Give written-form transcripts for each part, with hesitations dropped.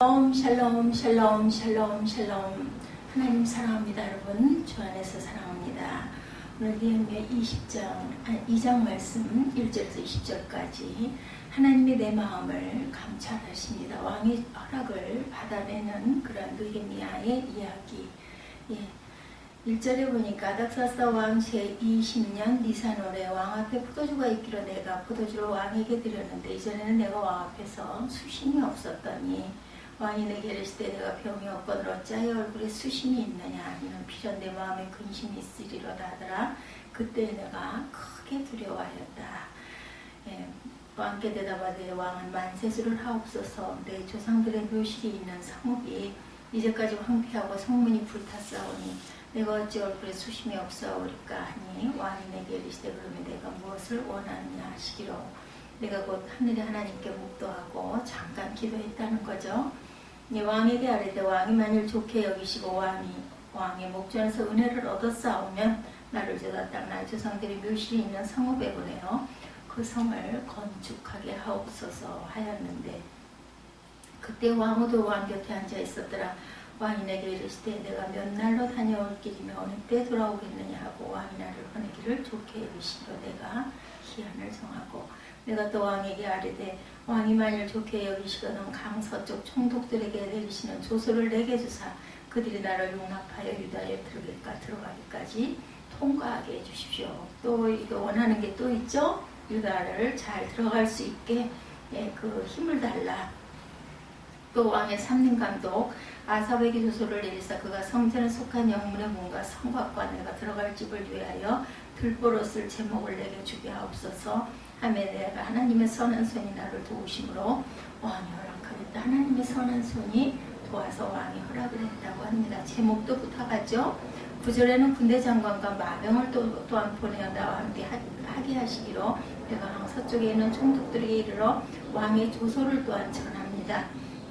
샬롬 샬롬 샬롬 샬롬. 하나님 사랑합니다. 여러분 주 안에서 사랑합니다. 오늘 느헤미야 2장 말씀 1절에서 20절까지 하나님의 내 마음을 감찰하십니다. 왕의 허락을 받아내는 그런 느헤미야의 이야기. 1절에 보니까 아닥사스다 왕 제20년 니산월에 왕 앞에 포도주가 있기로 내가 포도주를 왕에게 드렸는데 이전에는 내가 왕 앞에서 수심이 없었더니 왕이 내게 이르시되 내가 병이 없거늘 어찌하여 얼굴에 수심이 있느냐 이는 필연 내 마음에 근심이 있으리로다 하더라. 그때 내가 크게 두려워하였다. 왕께 대답하되 왕은 만세수를 하옵소서. 내 조상들의 묘실이 있는 성읍이 이제까지 황폐하고 성문이 불탔사오니 내가 어찌 얼굴에 수심이 없사오리까 하니 왕이 내게 이르시되 그러면 내가 무엇을 원하느냐 하시기로 내가 곧 하늘의 하나님께 묵도하고 잠깐 기도했다는 거죠. 왕에게 아뢰되 왕이 만일 좋게 여기시고 왕의 목전에서 은혜를 얻었사오면 나를 저다 땅 나의 조상들의 묘실이 있는 성읍에 보내어 그 성을 건축하게 하옵소서 하였는데 그때 왕후도 왕 곁에 앉아 있었더라. 왕이 내게 이르시되 내가 몇 날로 다녀올 길이며 어느 때 돌아오겠느냐 하고 왕이 나를 보내기를 좋게 여기시기로 내가 기한을 정하고 내가 또 왕에게 아뢰되 왕이 만일 좋게 여기시거든 강서쪽 총독들에게 내리시는 조서를 내게 주사 그들이 나를 용납하여 유다에 들어가기까지 통과하게 해주십시오. 또 이거 원하는 게 또 있죠. 유다를 잘 들어갈 수 있게 그 힘을 달라. 또 왕의 삼림감독 아삽에게 조서를 내리사 그가 성전에 속한 영문의 문과 성곽과 내가 들어갈 집을 위하여 들보로 쓸 제목을 내게 주게 하옵소서 하매 내가 하나님의 선한 손이 나를 도우심으로 왕이 허락하겠다. 하나님의 선한 손이 도와서 왕이 허락을 했다고 합니다. 제목도 부탁하죠. 9절에는 군대 장관과 마병을 또한 보내어 나와 함께 하게 하시기로 내가 서쪽에 있는 총독들에게 이르러 왕의 조서를 또한 전합니다.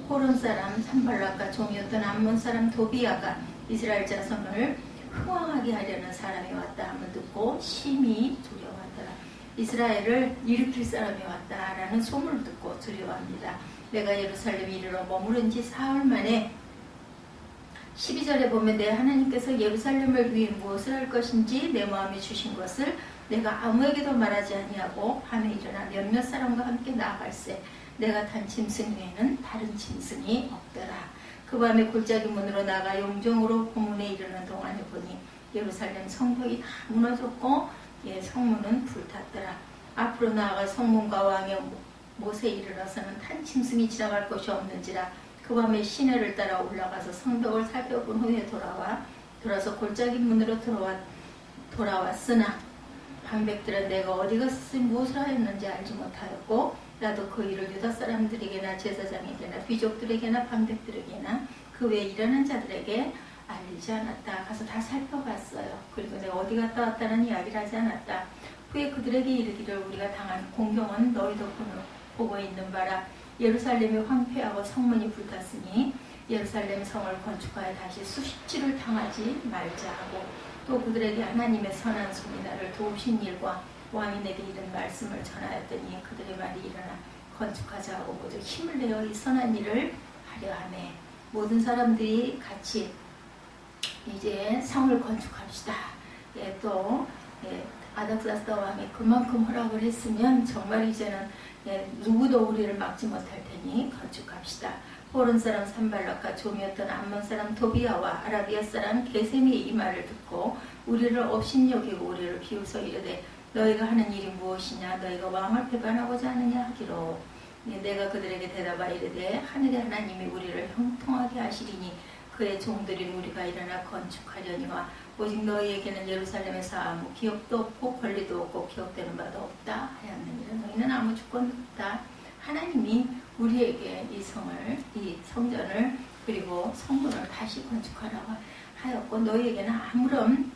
호론 사람 산발락과 종이었던 암몬 사람 도비아가 이스라엘 자손을 흥왕하게 하려는 사람이 왔다 함을 듣고 심히 두려워하더라. 이스라엘을 일으킬 사람이 왔다라는 소문을 듣고 두려워합니다. 내가 예루살렘에 이르러 머무른 지 사흘 만에 12절에 보면 내 하나님께서 예루살렘을 위해 무엇을 할 것인지 내 마음에 주신 것을 내가 아무에게도 말하지 아니하고 밤에 일어나 몇몇 사람과 함께 나아갈세 내가 탄 짐승 외에는 다른 짐승이 없더라. 그 밤에 골짜기 문으로 나가 용정으로 고문에 이르는 동안에 보니 예루살렘 성벽이 다 무너졌고 성문은 불탔더라. 앞으로 나아가 성문과 왕의 못에 이르러서는 탄 짐승이 지나갈 곳이 없는지라. 그 밤에 시내를 따라 올라가서 성벽을 살펴본 후에 돌아서 골짜기 문으로 돌아왔으나 방백들은 내가 어디 가서 무엇을 하였는지 알지 못하였고 나도 그 일을 유다 사람들에게나 제사장에게나 귀족들에게나 방백들에게나 그 외에 일하는 자들에게 알리지 않았다. 가서 다 살펴봤어요. 그리고 내가 어디 갔다 왔다는 이야기를 하지 않았다. 후에 그들에게 이르기를 우리가 당한 공경은 너희도 보고 있는 바라. 예루살렘이 황폐하고 성문이 불탔으니 예루살렘 성을 건축하여 다시 수십지를 당하지 말자 하고 또 그들에게 하나님의 선한 손이 나를 도우신 일과 왕이 내게 이른 말씀을 전하였더니 그들의 말이 일어나 건축하자 하고 모두 힘을 내어 이 선한 일을 하려 하매 모든 사람들이 같이 이제 성을 건축합시다. 또 아닥사스다 왕이 그만큼 허락을 했으면 정말 이제는 누구도 우리를 막지 못할 테니 건축합시다. 호론 사람 산발락과 종이었던 암몬 사람 도비아와 아라비아 사람 게셈이 이 말을 듣고 우리를 업신여기고 우리를 비웃어 이르되 너희가 하는 일이 무엇이냐 너희가 왕을 배반하고자 하느냐 하기로 내가 그들에게 대답하여 이르되 하늘의 하나님이 우리를 형통하게 하시리니 그의 종들인 우리가 일어나 건축하려니와 오직 너희에게는 예루살렘에서 아무 기업도 없고 권리도 없고 기업되는 바도 없다 하였느니라. 너희는 아무 주권도 없다. 하나님이 우리에게 이 성전을 그리고 성문을 다시 건축하라고 하였고 너희에게는 아무런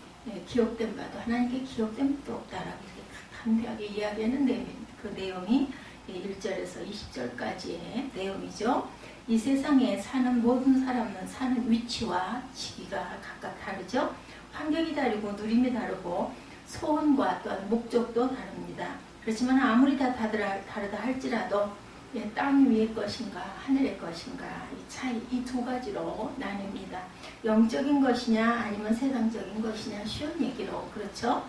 기업된 바도 하나님께 기업된 바도 없다라고 이렇게 담대하게 이야기했는데 그 내용이 1절에서 20절까지의 내용이죠. 이 세상에 사는 모든 사람은 사는 위치와 시기가 각각 다르죠. 환경이 다르고 누림이 다르고 소원과 또한 목적도 다릅니다. 그렇지만 아무리 다 다르다 할지라도 예, 땅 위의 것인가 하늘의 것인가 이 차이, 이 두 가지로 나뉩니다. 영적인 것이냐 아니면 세상적인 것이냐 쉬운 얘기로 그렇죠.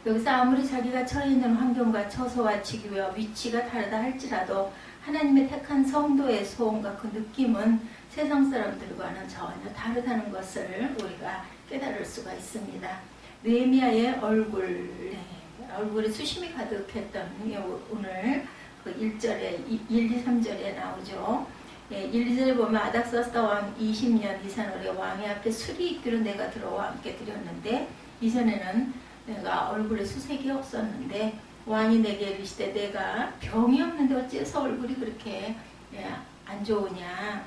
여기서 아무리 자기가 처해 있는 환경과 처소와 직위와 위치가 다르다 할지라도 하나님의 택한 성도의 소원과 그 느낌은 세상 사람들과는 전혀 다르다는 것을 우리가 깨달을 수가 있습니다. 느헤미야의 얼굴에 수심이 가득했던 오늘 그 1절에 1, 2, 3절에 나오죠. 1, 2절에 보면 아닥사스다 왕 20년 이산월에 왕의 앞에 술이 있기로 내가 들어와 함께 드렸는데 이전에는 내가 얼굴에 수색이 없었는데 왕이 내게 이르시되 내가 병이 없는데 어째서 얼굴이 그렇게 안 좋으냐,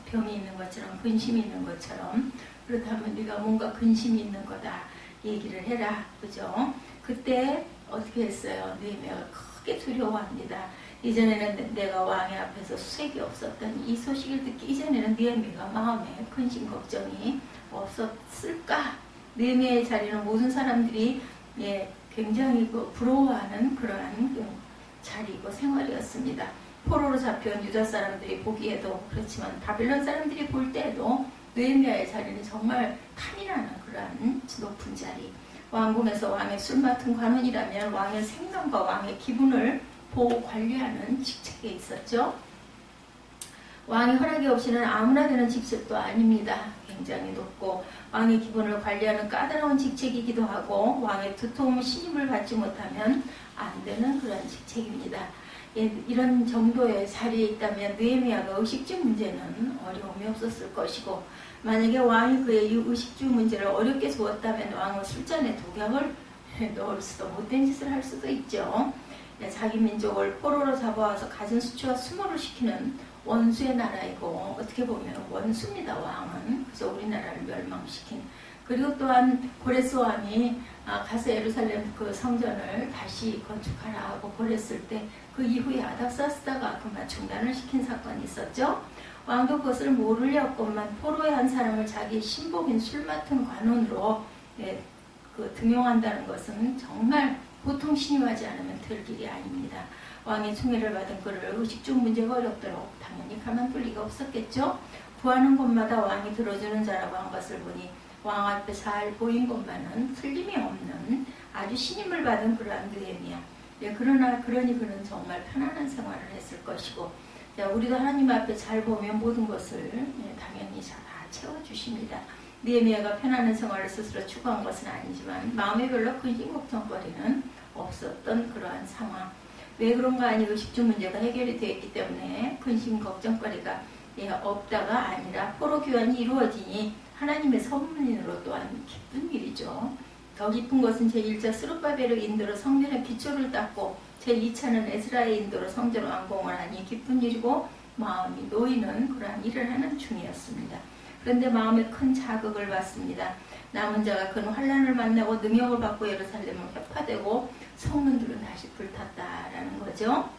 병이 있는 것처럼 근심이 있는 것처럼 그렇다면 네가 뭔가 근심이 있는 거다 얘기를 해라, 그죠? 그때 어떻게 했어요? 느헤미야가 크게 두려워합니다. 이전에는 내가 왕의 앞에서 수색이 없었던 이 소식을 듣기 이전에는 느헤미야가 마음에 근심 걱정이 없었을까? 느헤미야의 자리는 모든 사람들이 굉장히 부러워하는 그러한 자리이고 생활이었습니다. 포로로 잡혀온 유다 사람들이 보기에도 그렇지만 바벨론 사람들이 볼 때에도 느헤미야의 자리는 정말 탐이 나는 그러한 높은 자리. 왕궁에서 왕의 술 맡은 관원이라면 왕의 생명과 왕의 기분을 보호 관리하는 직책에 있었죠. 왕의 허락이 없이는 아무나 되는 직책도 아닙니다. 굉장히 높고 왕의 기분을 관리하는 까다로운 직책이기도 하고 왕의 두터운 신임을 받지 못하면 안 되는 그런 직책입니다. 이런 정도의 자리에 있다면 느헤미야가 의식주 문제는 어려움이 없었을 것이고 만약에 왕이 그의 이 의식주 문제를 어렵게 두었다면 왕은 술잔에 독약을 넣을 수도 못된 짓을 할 수도 있죠. 자기 민족을 포로로 잡아와서 가진 수치와 수모를 시키는 원수의 나라이고 어떻게 보면 원수입니다. 왕은. 그래서 우리나라를 멸망시킨. 그리고 또한 고레스 왕이 가서 예루살렘 그 성전을 다시 건축하라 하고 보냈을 때 그 이후에 아닥사스다가 그만 중단을 시킨 사건이 있었죠. 왕도 그것을 모르려었건만 포로의 한 사람을 자기 신복인 술 맡은 관원으로 등용한다는 것은 정말 보통 신임하지 않으면 될 일이 아닙니다. 왕의 총애를 받은 그를 의식주 문제가 어렵도록 당연히 가만둘 리가 없었겠죠. 구하는 곳마다 왕이 들어주는 자라고 한 것을 보니 왕 앞에 잘 보인 것만은 틀림이 없는 아주 신임을 받은 그러한 느헤미야. 그러니 그는 정말 편안한 생활을 했을 것이고 우리도 하나님 앞에 잘 보면 모든 것을 당연히 다 채워주십니다. 느헤미야가 편안한 생활을 스스로 추구한 것은 아니지만 마음에 별로 근심 걱정거리는 없었던 그러한 상황. 왜 그런가 하니 의식주 문제가 해결이 되었기 때문에 근심 걱정거리가 없다가 아니라 포로 귀환이 이루어지니 하나님의 선문으로 또한 기쁜 일이죠. 더 기쁜 것은 제1차 스룹바벨의 인도로 성전의 기초를 닦고 제2차는 에스라의 인도로 성전 완공을 하니 기쁜 일이고 마음이 놓이는 그러한 일을 하는 중이었습니다. 그런데 마음에 큰 자극을 받습니다. 남은 자가 큰 환난을 만나고 능욕을 받고 예루살렘은 회파되고 성문들은 다시 불탔다라는 거죠.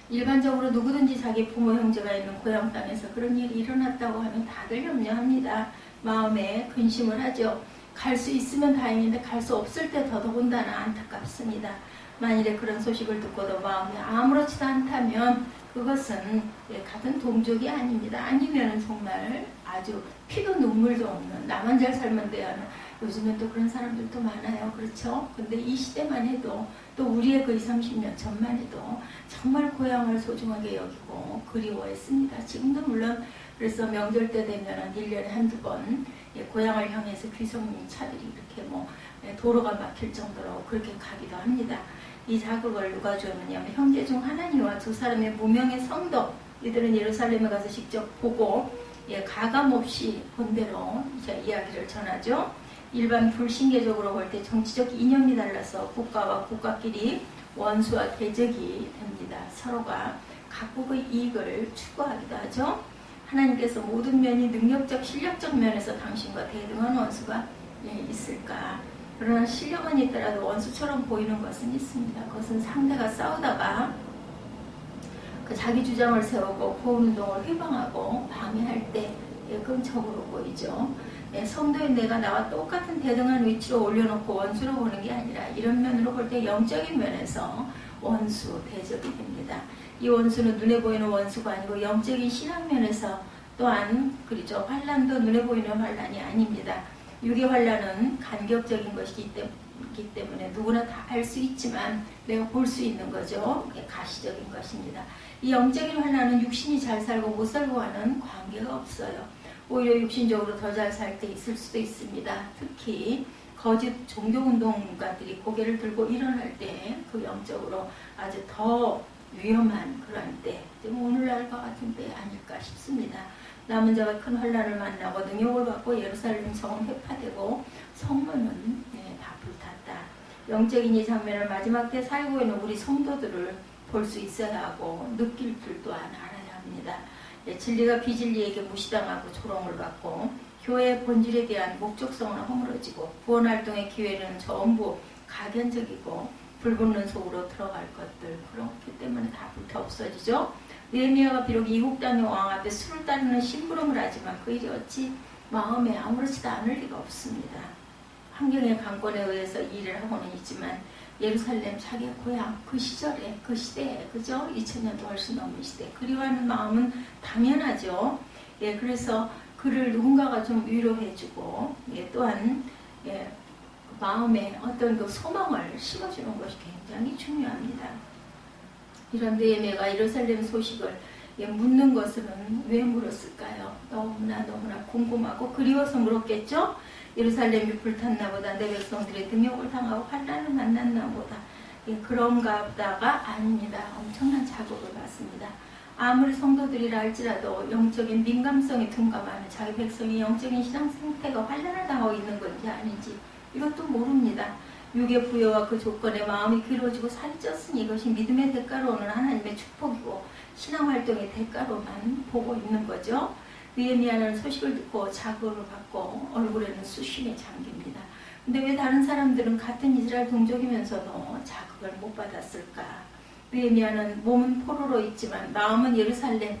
일반적으로 누구든지 자기 부모 형제가 있는 고향 땅에서 그런 일이 일어났다고 하면 다들 염려합니다. 마음에 근심을 하죠. 갈 수 있으면 다행인데 갈 수 없을 때 더더군다나 안타깝습니다. 만일에 그런 소식을 듣고도 마음이 아무렇지도 않다면 그것은 같은 동족이 아닙니다. 아니면 정말 아주 피도 눈물도 없는 나만 잘 살면 돼야 하는 요즘엔 또 그런 사람들도 많아요. 그렇죠? 근데 이 시대만 해도 또 우리의 그 20, 30년 전만 해도 정말 고향을 소중하게 여기고 그리워했습니다. 지금도 물론 그래서 명절 때 되면 1년에 한두 번 고향을 향해서 귀성 차들이 이렇게 도로가 막힐 정도로 그렇게 가기도 합니다. 이 자극을 누가 주었느냐면 형제 중 하나님과 두 사람의 무명의 성도 이들은 예루살렘에 가서 직접 보고 가감없이 본 대로 이야기를 전하죠. 일반 불신계적으로 볼 때 정치적 이념이 달라서 국가와 국가끼리 원수와 대적이 됩니다. 서로가 각국의 이익을 추구하기도 하죠. 하나님께서 모든 면이 능력적, 실력적 면에서 당신과 대등한 원수가 있을까? 그러나 실력은 있더라도 원수처럼 보이는 것은 있습니다. 그것은 상대가 싸우다가 자기 주장을 세우고 구원운동을 회방하고 방해할 때 끔적으로 보이죠. 성도인 내가 나와 똑같은 대등한 위치로 올려놓고 원수로 보는 게 아니라 이런 면으로 볼 때 영적인 면에서 원수, 대적이 됩니다. 이 원수는 눈에 보이는 원수가 아니고 영적인 신앙면에서 또한 그렇죠. 환난도 눈에 보이는 환난이 아닙니다. 육의 환난은 간격적인 것이기 때문에 누구나 다 알 수 있지만 내가 볼 수 있는 거죠. 가시적인 것입니다. 이 영적인 환난은 육신이 잘 살고 못 살고와는 관계가 없어요. 오히려 육신적으로 더 잘 살 때 있을 수도 있습니다. 특히 거짓 종교운동가들이 고개를 들고 일어날 때 그 영적으로 아주 더 위험한 그런 때, 오늘날과 같은 때 아닐까 싶습니다. 남은 자가 큰 환난을 만나고 능욕을 받고 예루살렘 성은 회파되고 성문은 다 불탔다. 영적인 이 장면을 마지막 때 살고 있는 우리 성도들을 볼 수 있어야 하고 느낄 줄 또한 알아야 합니다. 진리가 비진리에게 무시당하고 조롱을 받고 교회의 본질에 대한 목적성은 허물어지고 구원활동의 기회는 전부 가견적이고 불붙는 속으로 들어갈 것들, 그렇기 때문에 다 불타 없어지죠. 느헤미야가 비록 이국 땅의 왕 앞에 술을 따르는 심부름을 하지만 그 일이 어찌 마음에 아무렇지도 않을 리가 없습니다. 환경의 강권에 의해서 일을 하고는 있지만 예루살렘 자기의 고향, 그 시절에, 그 시대에, 그죠? 2000년도 훨씬 넘은 시대, 그리워하는 마음은 당연하죠. 그래서 그를 누군가가 좀 위로해주고, 또한 마음에 어떤 그 소망을 심어주는 것이 굉장히 중요합니다. 이런 느헤미야가 예루살렘 소식을 묻는 것은 왜 물었을까요? 너무나 궁금하고 그리워서 물었겠죠? 예루살렘이 불탔나 보다, 내 백성들의 능욕을 당하고 환난을 만났나 보다. 그런가 보다가 아닙니다. 엄청난 자극을 받습니다. 아무리 성도들이라 할지라도 영적인 민감성에 둔감하는 자기 백성이 영적인 신앙 상태가 환난을 당하고 있는 건지 아닌지 이것도 모릅니다. 육의 부여와 그 조건에 마음이 길어지고 살이 쪘으니 이것이 믿음의 대가로 오는 하나님의 축복이고 신앙활동의 대가로만 보고 있는 거죠. 느헤미야는 소식을 듣고 자극을 받고 얼굴에는 수심이 잠깁니다. 근데 왜 다른 사람들은 같은 이스라엘 동족이면서도 자극을 못 받았을까? 느헤미야는 몸은 포로로 있지만 마음은 예루살렘,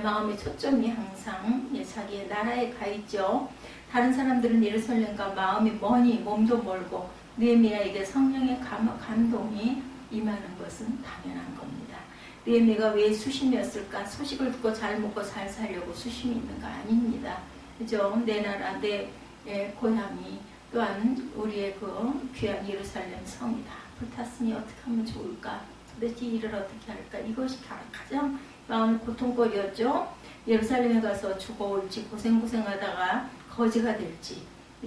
마음의 초점이 항상 자기의 나라에 가 있죠. 다른 사람들은 예루살렘과 마음이 머니 몸도 멀고 느헤미야에게 성령의 감동이 임하는 것은 당연한 겁니다. 느헤미야가 왜 수심이었을까? 소식을 듣고 잘 먹고 잘 살려고 수심이 있는가? 아닙니다. 그죠? 내 나라, 내 고향이 또한 우리의 그 귀한 예루살렘 성이 다 불탔으니 어떻게 하면 좋을까? 도대체 일을 어떻게 할까? 이것이 가장 마음 고통거리였죠. 예루살렘에 가서 죽어올지 고생하다가 거지가 될지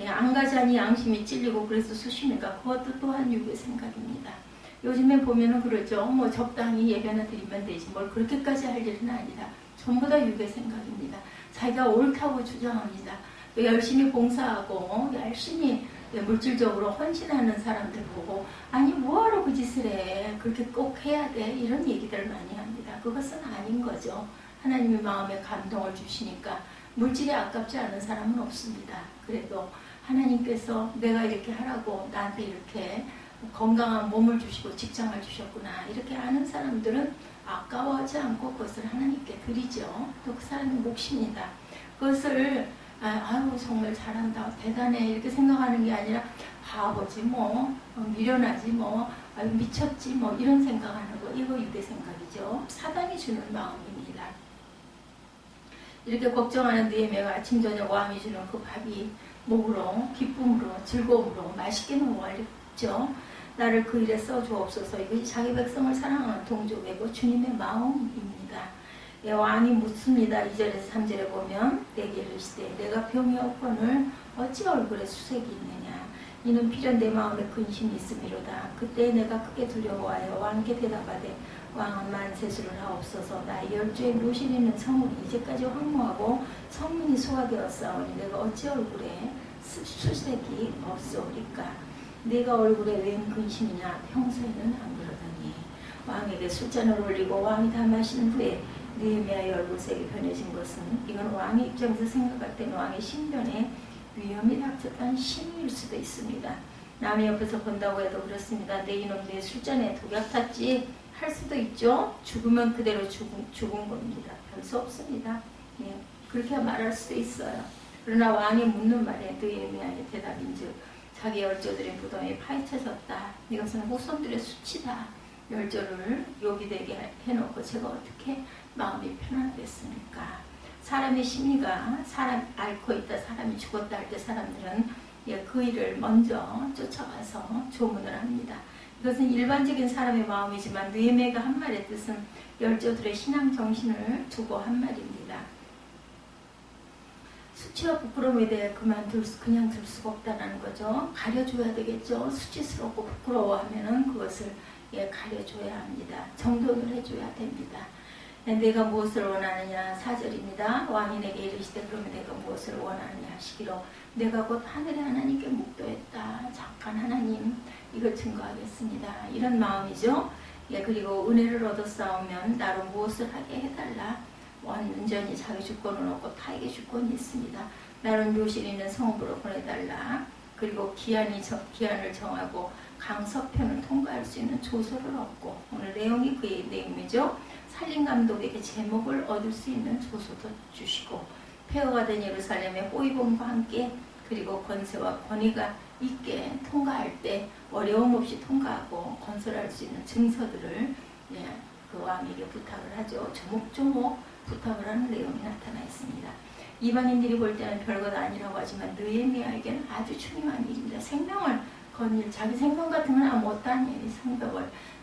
안 가자니 양심이 찔리고 그래서 수심인가? 그것도 또한 육의 생각입니다. 요즘에 보면은 그러죠. 뭐 적당히 예배나 드리면 되지 뭘 그렇게까지 할 일은 아니다. 전부 다 육의 생각입니다. 자기가 옳다고 주장합니다. 열심히 봉사하고 열심히 물질적으로 헌신하는 사람들 보고 아니 뭐하러 그 짓을 해? 그렇게 꼭 해야 돼? 이런 얘기들을 많이 합니다. 그것은 아닌 거죠. 하나님의 마음에 감동을 주시니까 물질이 아깝지 않은 사람은 없습니다. 그래도 하나님께서 내가 이렇게 하라고 나한테 이렇게 건강한 몸을 주시고 직장을 주셨구나 이렇게 아는 사람들은 아까워하지 않고 그것을 하나님께 드리죠. 또 그 사람의 몫입니다. 그것을 아유 정말 잘한다 대단해 이렇게 생각하는 게 아니라 바보지 뭐 미련하지 뭐 아유 미쳤지 뭐 이런 생각하는 거 이거 육의 생각이죠. 사단이 주는 마음입니다. 이렇게 걱정하는 느헤미야가 아침 저녁 왕이 주는 그 밥이 목으로 기쁨으로 즐거움으로 맛있게 넘어가겠죠. 나를 그 일에 써주옵소서. 이것이 자기 백성을 사랑하는 동족이고 주님의 마음입니다. 왕이 묻습니다. 2절에서 3절에 보면 내게 이르시되 내가 병이 없거늘 어찌 얼굴에 수색이 있느냐. 이는 필연 내 마음에 근심이 있음이로다. 그때 내가 크게 두려워하여 왕께 대답하되 왕은 만세수를 하옵소서. 나의 10주의 묘실 있는 성문이 이제까지 황무하고 성문이 소화되었사오니 내가 어찌 얼굴에 수색이 없사오리까. 내가 얼굴에 웬 근심이냐. 평소에는 안 그러더니. 왕에게 술잔을 올리고 왕이 다 마신 후에 느헤미야의 얼굴색이 변해진 것은 이건 왕의 입장에서 생각할 때는 왕의 신변에 위험이 닥쳤다는 신호일 수도 있습니다. 남의 옆에서 본다고 해도 그렇습니다. 내 이놈 내 술잔에 독약 탔지 할 수도 있죠. 죽으면 그대로 죽은 겁니다. 별 수 없습니다. 그렇게 말할 수도 있어요. 그러나 왕이 묻는 말에 느헤미야의 대답인즉 자기 열조들의 무덤이 파헤쳐졌다. 이것은 후손들의 수치다. 열조를 욕이 되게 해놓고 제가 어떻게 마음이 편안하겠습니까? 사람의 심리가 사람 앓고 있다, 사람이 죽었다 할 때 사람들은 그 일을 먼저 쫓아가서 조문을 합니다. 이것은 일반적인 사람의 마음이지만 느헤미야가 한 말의 뜻은 열조들의 신앙 정신을 두고 한 말입니다. 수치와 부끄러움에 대해 그냥 둘 수가 없다는 거죠. 가려줘야 되겠죠. 수치스럽고 부끄러워하면은 그것을 가려줘야 합니다. 정돈을 해줘야 됩니다. 내가 무엇을 원하느냐 4절입니다. 왕인에게 이르시되 그러면 내가 무엇을 원하느냐 하시기로 내가 곧 하늘의 하나님께 묵도했다. 잠깐 하나님 이걸 증거하겠습니다. 이런 마음이죠. 그리고 은혜를 얻어싸우면 나로 무엇을 하게 해달라. 완전히 자기 주권은 없고 타에게 주권이 있습니다. 나는 묘실 있는 성읍으로 보내달라. 그리고 기한을 정하고 강서편을 통과할 수 있는 조서를 얻고 오늘 내용이 그 내용이죠. 살림감독에게 제목을 얻을 수 있는 조서도 주시고 폐허가 된 예루살렘의 호위봉과 함께 그리고 권세와 권위가 있게 통과할 때 어려움 없이 통과하고 건설할 수 있는 증서들을 그 왕에게 부탁을 하죠. 조목조목 부탁을 하는 내용이 나타나 있습니다. 이방인들이 볼 때는 별것 아니라고 하지만 느헤미야에게는 아주 중요한 일입니다. 생명을 건일, 자기 생명 같은 건 아무것도 아니에요.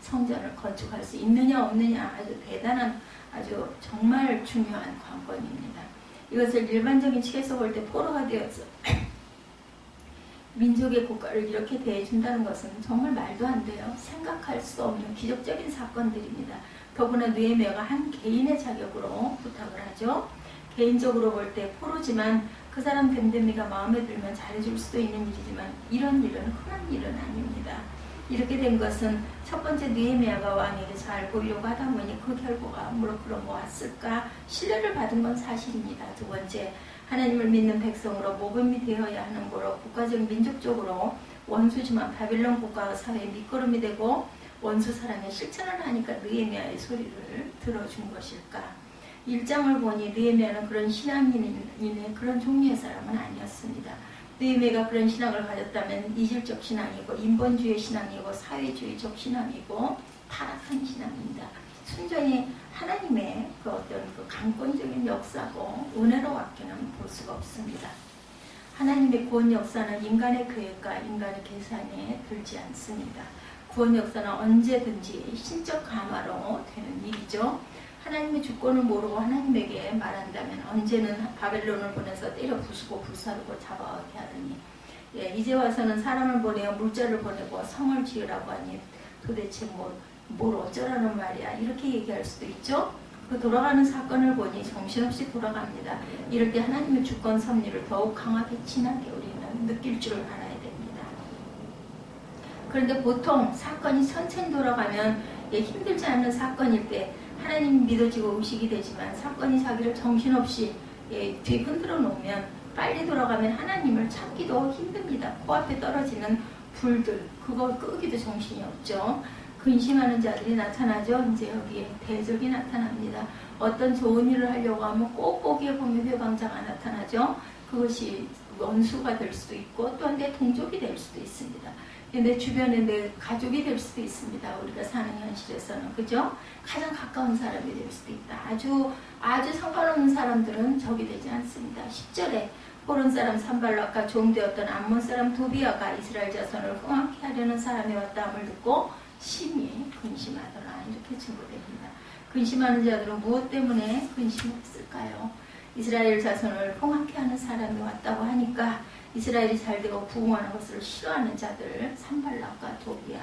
성전을 건축할 수 있느냐 없느냐 아주 대단한 아주 정말 중요한 관건입니다. 이것을 일반적인 측에서 볼 때 포로가 되어서 민족의 국가를 이렇게 대해준다는 것은 정말 말도 안 돼요. 생각할 수 없는 기적적인 사건들입니다. 더구나 느헤미야가 한 개인의 자격으로 부탁을 하죠. 개인적으로 볼 때 포로지만 그 사람 됨됨이가 마음에 들면 잘해줄 수도 있는 일이지만 이런 일은 흔한 일은 아닙니다. 이렇게 된 것은 첫 번째 느헤미야가 왕에게 잘 보이려고 하다 보니 그 결과가 그럼 왔을까? 신뢰를 받은 건 사실입니다. 두 번째, 하나님을 믿는 백성으로 모범이 되어야 하는 거로 국가적 민족적으로 원수지만 바빌론 국가와 사회의 밑거름이 되고 원수 사랑의 실천을 하니까 느헤미야의 소리를 들어준 것일까? 1장을 보니 느헤미야는 그런 신앙인의 그런 종류의 사람은 아니었습니다. 느헤미야가 그런 신앙을 가졌다면 이질적 신앙이고 인본주의 신앙이고 사회주의적 신앙이고 타락한 신앙입니다. 순전히 하나님의 그 어떤 그 강권적인 역사고 은혜로밖에는 볼 수가 없습니다. 하나님의 구원 역사는 인간의 계획과 인간의 계산에 들지 않습니다. 구원 역사는 언제든지 신적 감화로 되는 일이죠. 하나님의 주권을 모르고 하나님에게 말한다면 언제는 바벨론을 보내서 때려 부수고 불사르고 잡아오게 하더니 이제 와서는 사람을 보내어 물자를 보내고 성을 지으라고 하니 도대체 뭘 어쩌라는 말이야 이렇게 얘기할 수도 있죠. 그 돌아가는 사건을 보니 정신없이 돌아갑니다. 이럴 때 하나님의 주권 섭리를 더욱 강하게 진하게 우리는 느낄 줄 알아야 됩니다. 그런데 보통 사건이 천천히 돌아가면 힘들지 않는 사건일 때 하나님 믿어지고 의식이 되지만 사건이 자기를 정신없이 뒤흔들어 놓으면 빨리 돌아가면 하나님을 찾기도 힘듭니다. 코앞에 떨어지는 불들 그거 끄기도 정신이 없죠. 근심하는 자들이 나타나죠. 이제 여기에 대적이 나타납니다. 어떤 좋은 일을 하려고 하면 꼭 거기에 보면 회방자가 나타나죠. 그것이 원수가 될 수도 있고 또한 내 동족이 될 수도 있습니다. 내 주변에 내 가족이 될 수도 있습니다. 우리가 사는 현실에서는 그죠? 가장 가까운 사람이 될 수도 있다. 아주 상관없는 사람들은 적이 되지 않습니다. 10절에 호론 사람 산발락과 종되었던 암몬 사람 도비아가 이스라엘 자손을 흥하게 하려는 사람이 왔다함을 듣고 심히 근심하더라. 이렇게 증거됩니다. 근심하는 자들은 무엇 때문에 근심했을까요? 이스라엘 자손을 흥하게 하는 사람이 왔다고 하니까 이스라엘이 잘되고 부흥하는 것을 싫어하는 자들 산발락과 도비아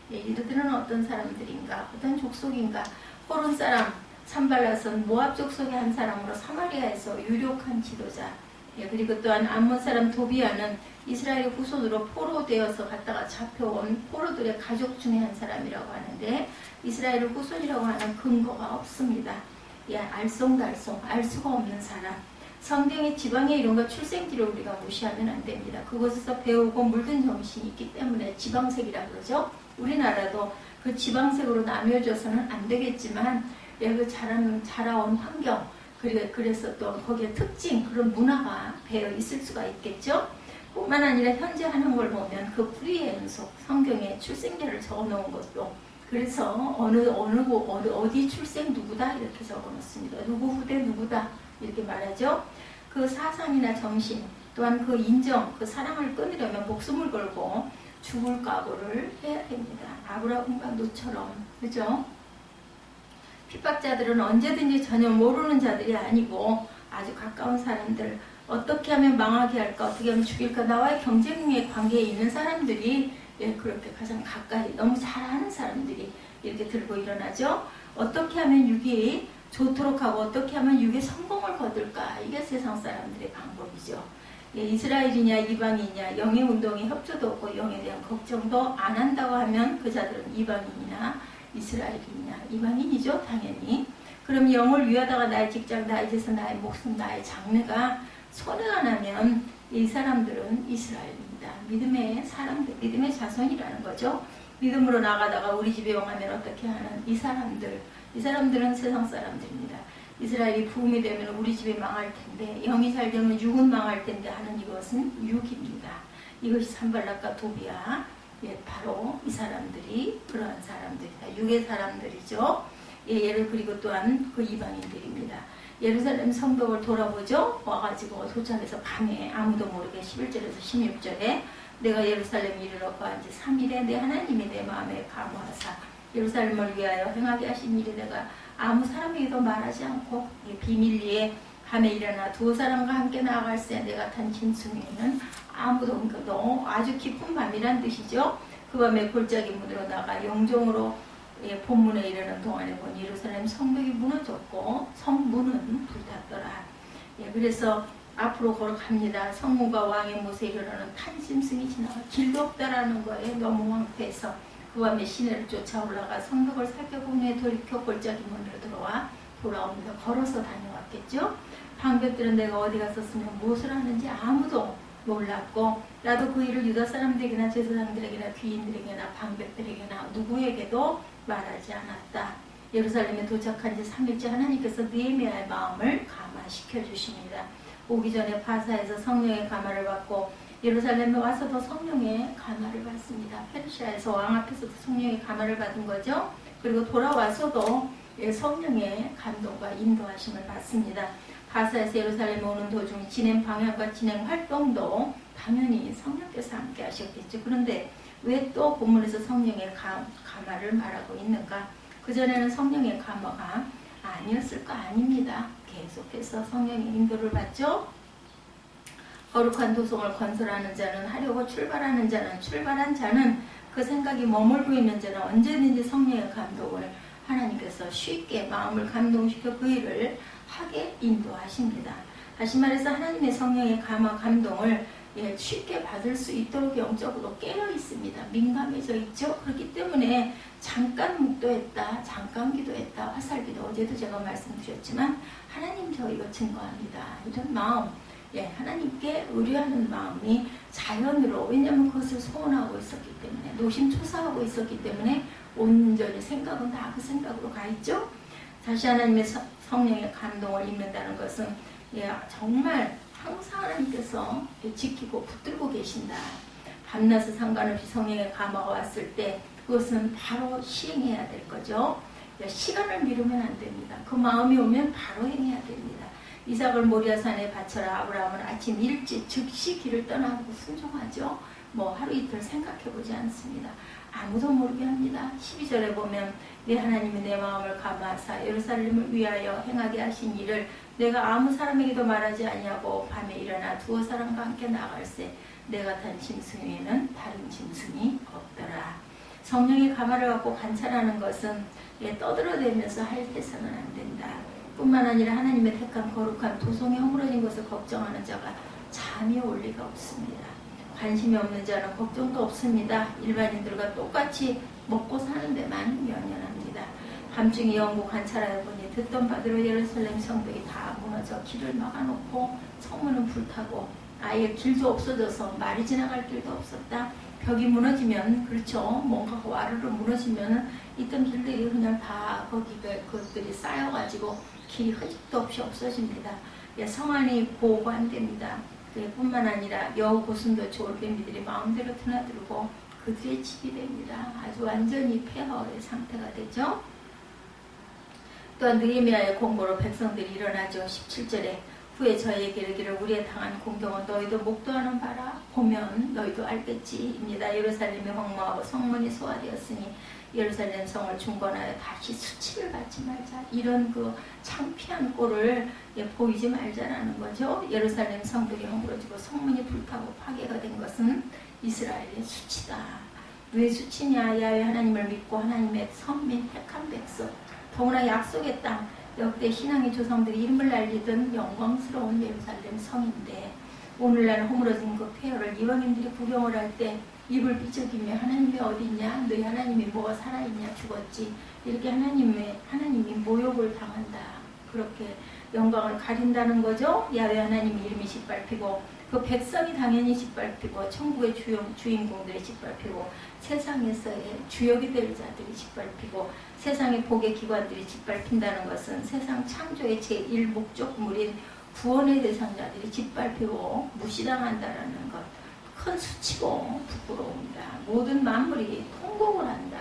이들은 어떤 사람들인가? 어떤 족속인가? 호론 사람 산발락은 모압 족속의 한 사람으로 사마리아에서 유력한 지도자 그리고 또한 암몬 사람 도비아는 이스라엘의 후손으로 포로되어서 갔다가 잡혀온 포로들의 가족 중에 한 사람이라고 하는데 이스라엘의 후손이라고 하는 근거가 없습니다. 알쏭달쏭 알 수가 없는 사람 성경의 지방의 이름과 출생지를 우리가 무시하면 안 됩니다. 그곳에서 배우고 물든 정신이 있기 때문에 지방색이라 그러죠. 우리나라도 그 지방색으로 나뉘어져서는 안 되겠지만 그 자라온 환경 그래서 또 거기에 특징 그런 문화가 배어 있을 수가 있겠죠. 뿐만 아니라 현재 하는 걸 보면 그 뿌리의 연속 성경에 출생제를 적어놓은 것도 그래서 어디 출생 누구다 이렇게 적어놓습니다. 누구 후대 누구다 이렇게 말하죠. 그 사상이나 정신 또한 그 인정, 그 사랑을 끊으려면 목숨을 걸고 죽을 각오를 해야 됩니다. 아브라함과 노처럼, 그죠? 핍박자들은 언제든지 전혀 모르는 자들이 아니고 아주 가까운 사람들, 어떻게 하면 망하게 할까, 어떻게 하면 죽일까, 나와의 경쟁의 관계에 있는 사람들이 그렇게 가장 가까이, 너무 잘 아는 사람들이 이렇게 들고 일어나죠. 어떻게 하면 육이 좋도록 하고 어떻게 하면 육의 성공을 거둘까, 이게 세상 사람들의 방법이죠. 이스라엘이냐 이방인이냐, 영의 운동에 협조도 없고 영에 대한 걱정도 안 한다고 하면 그 자들은 이방인이나 이스라엘이냐, 이방인이죠, 당연히. 그럼 영을 위하다가 나의 직장, 나의 재산, 나의 목숨, 나의 장래가 손해가 나면 이 사람들은 이스라엘입니다. 믿음의 사람들, 믿음의 자손이라는 거죠. 믿음으로 나가다가 우리 집에 영하면 어떻게 하는 이 사람들은 세상 사람들입니다. 이스라엘이 부흥이 되면 우리 집에 망할 텐데, 영이 잘 되면 육은 망할 텐데 하는 이것은 육입니다. 이것이 산발락과 도비야, 바로 이 사람들이 그러한 사람들이다. 육의 사람들이죠. 예를 그리고 또한 그 이방인들입니다. 예루살렘 성벽을 돌아보죠. 와가지고 도착해서 밤에 아무도 모르게 11절에서 16절에 내가 예루살렘에 이르러 거한 지 3일에 내 하나님이 내 마음에 감화하사 예루살렘을 위하여 행하게 하신 일이 내가 아무 사람에게도 말하지 않고 비밀리에 밤에 일어나 두 사람과 함께 나아갈새 내가 탄 짐승에는 아무도 없거든. 아주 깊은 밤이란 뜻이죠. 그 밤에 골짜기 문으로 나가 영종으로 본문에 이르는 동안에 보니 예루살렘 성벽이 무너졌고 성문은 불탔더라. 그래서 앞으로 걸어갑니다. 성문과 왕의 못에 이르러는 탄 짐승이 지나가 길도 없다라는 거에 너무 황폐해서 그 밤에 시내를 쫓아 올라가 성벽을 살펴본 후에 돌이켜 골짜기 문으로 들어와 돌아옵니다. 걸어서 다녀왔겠죠. 방백들은 내가 어디 갔었으면 무엇을 하는지 아무도 몰랐고 나도 그 일을 유다 사람들에게나 제사장들에게나 귀인들에게나 방백들에게나 누구에게도 말하지 않았다. 예루살렘에 도착한 지 3일째 하나님께서 느헤미야의 마음을 감화시켜 주십니다. 오기 전에 바사에서 성령의 감화를 받고 예루살렘에 와서도 성령의 감화를 받습니다. 페르시아에서 왕 앞에서도 성령의 감화를 받은 거죠. 그리고 돌아와서도 성령의 감동과 인도하심을 받습니다. 바사에서 예루살렘에 오는 도중 진행 방향과 진행 활동도 당연히 성령께서 함께 하셨겠죠. 그런데 왜 또 본문에서 성령의 감화를 말하고 있는가? 그전에는 성령의 감화가 아니었을까? 아닙니다. 계속해서 성령의 인도를 받죠. 거룩한 도성을 건설하는 자는 하려고 출발하는 자는 출발한 자는 그 생각이 머물고 있는 자는 언제든지 성령의 감동을 하나님께서 쉽게 마음을 감동시켜 그 일을 하게 인도하십니다. 다시 말해서 하나님의 성령의 감화 감동을 쉽게 받을 수 있도록 영적으로 깨어 있습니다. 민감해져 있죠. 그렇기 때문에 잠깐 묵도했다, 잠깐 기도했다, 화살기도 어제도 제가 말씀드렸지만 하나님 저 이거 증거합니다. 이런 마음, 하나님께 의뢰하는 마음이 자연으로, 왜냐하면 그것을 소원하고 있었기 때문에, 노심초사하고 있었기 때문에 온전히 생각은 다 그 생각으로 가 있죠. 다시 하나님의 성령의 감동을 입는다는 것은 정말 항상 하나님께서 지키고 붙들고 계신다. 밤낮에 상관없이 성령의 감화가 왔을 때 그것은 바로 시행해야 될 거죠. 시간을 미루면 안 됩니다. 그 마음이 오면 바로 행해야 됩니다. 이삭을 모리아산에 바쳐라. 아브라함은 아침 일찍 즉시 길을 떠나고 순종하죠. 하루 이틀 생각해보지 않습니다. 아무도 모르게 합니다. 12절에 보면 내 하나님이 내 마음을 감화하사 예루살렘을 위하여 행하게 하신 일을 내가 아무 사람에게도 말하지 아니하고 밤에 일어나 두어 사람과 함께 나갈새 내가 탄 짐승 외에는 다른 짐승이 없더라. 성령의 감화를 갖고 관찰하는 것은 떠들어대면서 해서는 안 된다. 뿐만 아니라 하나님의 택한 거룩한 도성에 허물어진 것을 걱정하는 자가 잠이 올 리가 없습니다. 관심이 없는 자는 걱정도 없습니다. 일반인들과 똑같이 먹고 사는 데만 연연합니다. 밤중에 영구 관찰하여 보니 듣던 바대로 예루살렘 성벽이 다 무너져 길을 막아놓고 성문은 불타고 아예 길도 없어져서 말이 지나갈 길도 없었다. 벽이 무너지면, 그렇죠, 뭔가가 와르르 무너지면 있던 길들이 그냥 다 그것들이 쌓여가지고 길이 흐직도 없이 없어집니다. 성안이 보호가 안 됩니다. 뿐만 아니라 여우 고슴도치 올빼미들이 마음대로 드나들고 그들의 집이 됩니다. 아주 완전히 폐허의 상태가 되죠. 또한 느헤미야의 공고로 백성들이 일어나죠. 17절에 후에 저희에게 이르기를 우리의 당한 공경은 너희도 목도하는 바라. 보면 너희도 알겠지입니다. 예루살렘이 황무하고 성문이 소화되었으니 예루살렘 성을 중건하여 다시 수치를 받지 말자. 이런 그 창피한 꼴을 보이지 말자라는 거죠. 예루살렘 성들이 허물어지고 성문이 불타고 파괴가 된 것은 이스라엘의 수치다. 왜 수치냐? 야훼 하나님을 믿고 하나님의 선민 택한 백성, 더구나 약속의 땅, 역대 신앙의 조상들이 이름을 날리던 영광스러운 예루살렘 성인데 오늘날 허물어진 그 폐허를 이방인들이 구경을 할 때 입을 비쩍이며 하나님이 어디 있냐? 너희 하나님이 뭐가 살아있냐? 죽었지. 이렇게 하나님이 모욕을 당한다. 그렇게 영광을 가린다는 거죠. 야훼 하나님 이름이 짓밟히고 그 백성이 당연히 짓밟히고 천국의 주인공들이 짓밟히고 세상에서의 주역이 될 자들이 짓밟히고 세상의 복의 기관들이 짓밟힌다는 것은 세상 창조의 제1목적물인 구원의 대상자들이 짓밟히고 무시당한다는 것. 큰 수치고 부끄러움이다. 모든 만물이 통곡을 한다.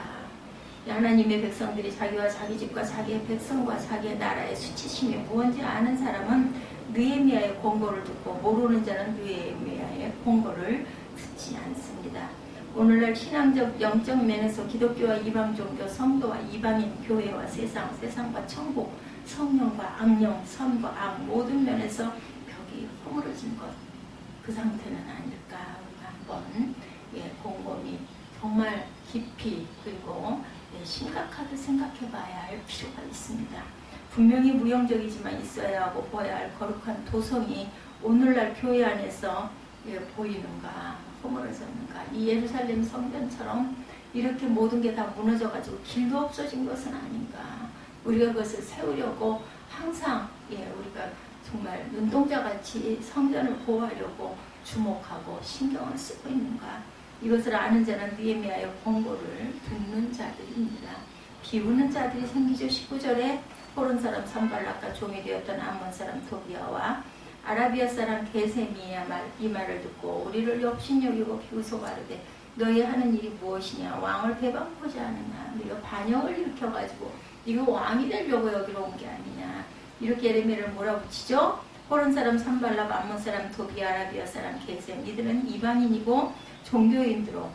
하나님의 백성들이 자기와 자기 집과 자기의 백성과 자기의 나라의 수치심이 무언지 아는 사람은 느헤미야의 권고를 듣고 모르는 자는 느헤미야의 권고를 듣지 않습니다. 오늘날 신앙적 영적 면에서 기독교와 이방 종교, 성도와 이방인, 교회와 세상, 세상과 천국, 성령과 악령, 선과 악 모든 면에서 벽이 허물어진 것. 그 상태는 아닐까 우리가 한번 곰곰이 정말 깊이 그리고 심각하게 생각해 봐야 할 필요가 있습니다. 분명히 무형적이지만 있어야 하고 보아야 할 거룩한 도성이 오늘날 교회 안에서 보이는가, 허물어졌는가. 이 예루살렘 성전처럼 이렇게 모든 게 다 무너져가지고 길도 없어진 것은 아닌가. 우리가 그것을 세우려고 항상 우리가 정말 눈동자같이 성전을 보호하려고 주목하고 신경을 쓰고 있는가. 이것을 아는 자는 느헤미야의 권고를 듣는 자들입니다. 비우는 자들이 생기죠. 19절에 호론 사람 산발락과 종이 되었던 암몬 사람 토비아와 아라비아 사람 게셈이 이 말을 듣고 우리를 역신여기고 비웃어 가르되 너희 하는 일이 무엇이냐? 왕을 배반하고자 하느냐? 네가 반역을 일으켜가지고 네가 왕이 되려고 여기로 온 게 아니냐? 이렇게 예레미야를 몰아붙이죠. 호론 사람 산발락, 암몬 사람 토비아, 아라비아 사람 게셈, 이들은 이방인이고 종교인들로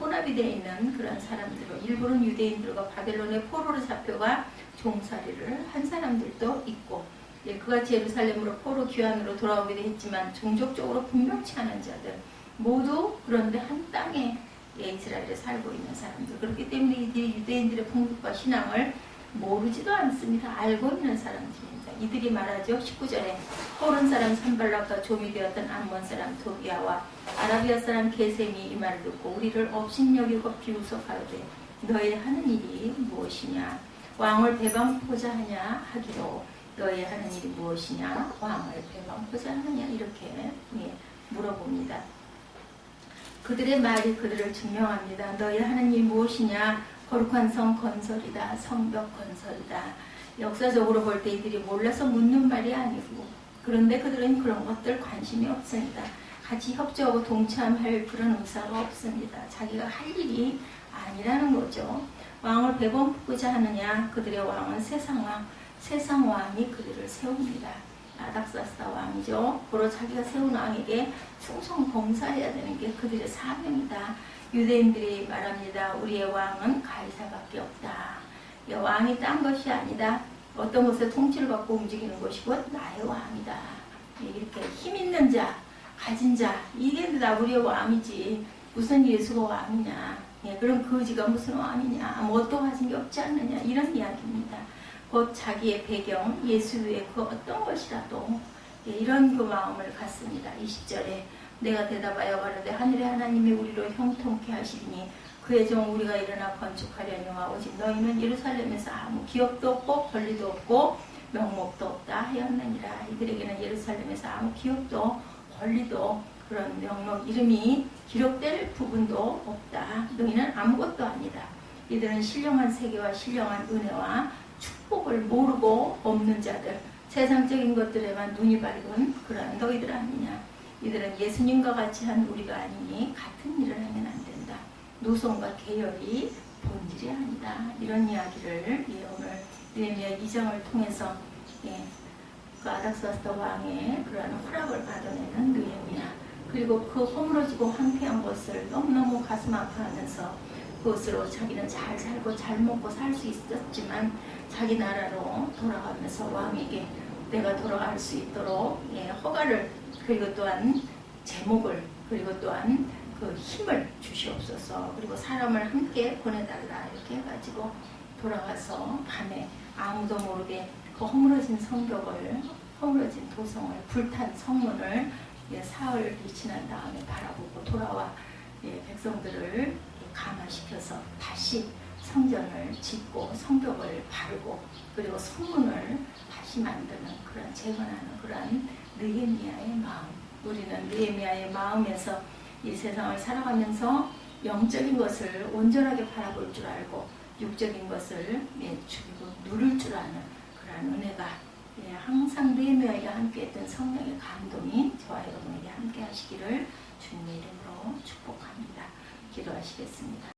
혼합이 되어 있는 그런 사람들로, 일부는 유대인들과 바벨론의 포로로 잡혀가 종살이를 한 사람들도 있고, 그같이 예루살렘으로 포로 귀환으로 돌아오기도 했지만 종족적으로 분명치 않은 자들 모두 그런데 한 땅에 이스라엘에 살고 있는 사람들. 그렇기 때문에 이들이 유대인들의 풍습과 신앙을 모르지도 않습니다. 알고 있는 사람들입니다. 이들이 말하죠. 19절에 호른 사람 산발락과 종이 되었던 암몬 사람 토비아와 아라비아 사람 게셈이 이 말을 듣고 우리를 업신여기고 비웃어 가로되 너희 하는 일이 무엇이냐? 왕을 배반하고자 하냐 하기로 너희 하는 일이 무엇이냐? 왕을 배반하고자 하느냐? 이렇게 물어봅니다. 그들의 말이 그들을 증명합니다. 너희 하는 일이 무엇이냐? 거룩한 성 건설이다. 성벽 건설이다. 역사적으로 볼 때 이들이 몰라서 묻는 말이 아니고, 그런데 그들은 그런 것들 관심이 없습니다. 같이 협조하고 동참할 그런 의사가 없습니다. 자기가 할 일이 아니라는 거죠. 왕을 배반하고자 하느냐? 그들의 왕은 세상왕, 세상왕이 그들을 세웁니다. 아닥사스다 왕이죠. 고로 자기가 세운 왕에게 충성 봉사해야 되는 게 그들의 사명이다. 유대인들이 말합니다. 우리의 왕은 가이사밖에 없다. 왕이 딴 것이 아니다. 어떤 것에 통치를 받고 움직이는 것이고 나의 왕이다. 이렇게 힘 있는 자, 가진 자, 이게 다 우리의 왕이지. 무슨 예수가 왕이냐. 그럼 거지가 무슨 왕이냐. 뭣도 가진 게 없지 않느냐. 이런 이야기입니다. 곧 자기의 배경, 예수 외에 그 어떤 것이라도 이런 그 마음을 갖습니다. 20절에 내가 대답하여 가로되 하늘의 하나님이 우리로 형통케 하시리니 그의 종 우리가 일어나 건축하려니와 오직 너희는 예루살렘에서 아무 기업도 없고 권리도 없고 명목도 없다 하였느니라. 이들에게는 예루살렘에서 아무 기업도 권리도 그런 명목 이름이 기록될 부분도 없다. 너희는 아무것도 아니다. 이들은 신령한 세계와 신령한 은혜와 축복을 모르고 없는 자들, 세상적인 것들에만 눈이 밝은 그런 너희들 아니냐. 이들은 예수님과 같이 한 우리가 아니니 같은 일을 하면 안 된다. 노선과 계열이 본질이 아니다. 이런 이야기를 오늘 느헤미야 2장을 통해서 그 아닥사스다 왕의 그러한 허락을 받아내는 느헤미야, 그리고 그 허물어지고 황폐한 것을 너무너무 가슴 아파하면서 그것으로 자기는 잘 살고 잘 먹고 살 수 있었지만 자기 나라로 돌아가면서 왕에게 내가 돌아갈 수 있도록 허가를, 그리고 또한 제목을, 그리고 또한 그 힘을 주시옵소서, 그리고 사람을 함께 보내달라, 이렇게 해가지고 돌아가서 밤에 아무도 모르게 그 허물어진 성벽을, 허물어진 도성을, 불탄 성문을 사흘이 지난 다음에 바라보고 돌아와 백성들을 감화시켜서 다시 성전을 짓고 성벽을 바르고 그리고 성문을 다시 만드는 그런, 재건하는 그런 느헤미야의 마음. 우리는 느헤미야의 마음에서 이 세상을 살아가면서 영적인 것을 온전하게 바라볼 줄 알고 육적인 것을 죽이고 누릴 줄 아는 그런 은혜가 항상 느헤미야에게 함께했던 성령의 감동이 저와 여러분에게 함께 하시기를 주님의 이름으로 축복합니다. 기도하시겠습니다.